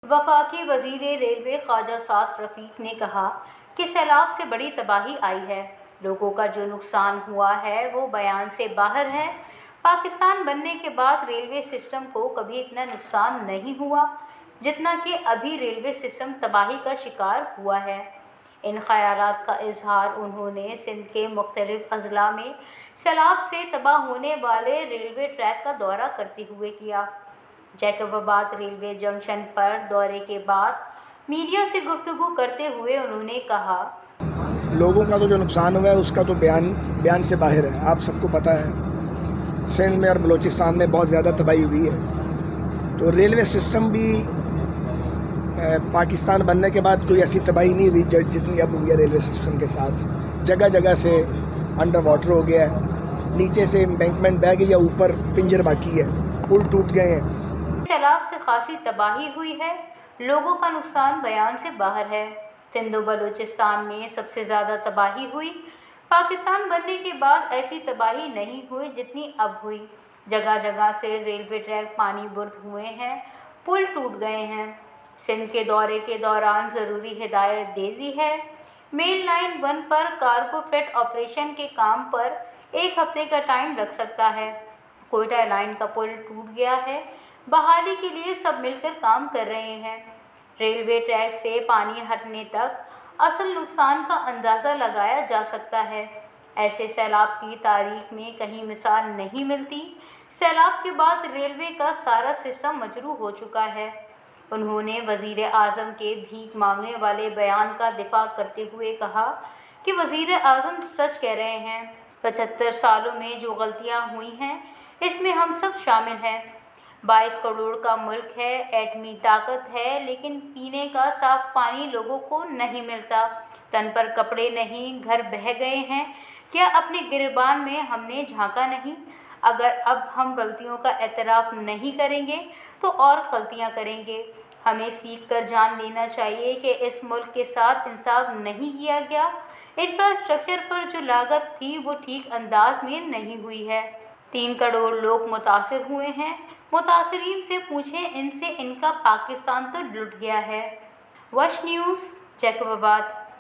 वफाकी वजीर रेलवे ख्वाजा साद रफीक ने कहा कि सैलाब से बड़ी तबाही आई है। लोगों का जो नुकसान हुआ है वो बयान से बाहर है। पाकिस्तान बनने के बाद रेलवे सिस्टम को कभी इतना नुकसान नहीं हुआ जितना कि अभी रेलवे सिस्टम तबाही का शिकार हुआ है। इन ख्यालात का इजहार उन्होंने सिंध के मुख्तलिफ अजला में सैलाब से तबाह होने वाले रेलवे ट्रैक का दौरा करते हुए किया। जैकबाबाद रेलवे जंक्शन पर दौरे के बाद मीडिया से गुफ्तगू करते हुए उन्होंने कहा, लोगों का तो जो नुकसान हुआ है उसका तो बयान से बाहर है। आप सबको पता है सिंध में और बलूचिस्तान में बहुत ज़्यादा तबाही हुई है। तो रेलवे सिस्टम भी पाकिस्तान बनने के बाद कोई ऐसी तबाही नहीं हुई जितनी अब हुई है रेलवे सिस्टम के साथ। जगह जगह से अंडर वाटर हो गया है, नीचे से एम्बैंकमेंट बह गई है, ऊपर पिंजर बाकी है, पुल टूट गए हैं। सैलाब से खासी तबाही हुई है, लोगों का नुकसान बयान से बाहर है। सिंध और बलूचिस्तान में सबसे ज़्यादा तबाही हुई। पाकिस्तान बनने के बाद ऐसी तबाही नहीं हुई जितनी अब हुई। जगह जगह से रेलवे ट्रैक पानी बुर्द हुए हैं, पुल टूट गए हैं। सिंध के दौरे के दौरान ज़रूरी हिदायत दे दी है। मेल लाइन 1 पर कार्गो फ्रेट ऑपरेशन के काम पर 1 हफ्ते का टाइम लग सकता है। कोयटा लाइन का पुल टूट गया है, बहाली के लिए सब मिलकर काम कर रहे हैं। रेलवे ट्रैक से पानी हटने तक असल नुकसान का अंदाज़ा लगाया जा सकता है। ऐसे सैलाब की तारीख में कहीं मिसाल नहीं मिलती। सैलाब के बाद रेलवे का सारा सिस्टम मजरूह हो चुका है। उन्होंने वज़ीर आज़म के भीख मांगने वाले बयान का दिफा करते हुए कहा कि वज़ीर आज़म सच कह रहे हैं। 75 सालों में जो गलतियां हुई हैं इसमें हम सब शामिल हैं। 22 करोड़ का मुल्क है, एटमी ताकत है, लेकिन पीने का साफ पानी लोगों को नहीं मिलता। तन पर कपड़े नहीं, घर बह गए हैं। क्या अपने गिरबान में हमने झांका नहीं? अगर अब हम गलतियों का एतराफ़ नहीं करेंगे तो और गलतियां करेंगे। हमें सीख कर जान लेना चाहिए कि इस मुल्क के साथ इंसाफ नहीं किया गया। इंफ्रास्ट्रक्चर पर जो लागत थी वो ठीक अंदाज में नहीं हुई है। 3 करोड़ लोग मुतासिर हुए हैं। मुतासिरीन से पूछें, इनसे इनका पाकिस्तान तो लुट गया है। वश न्यूज़, जैकबाबाद।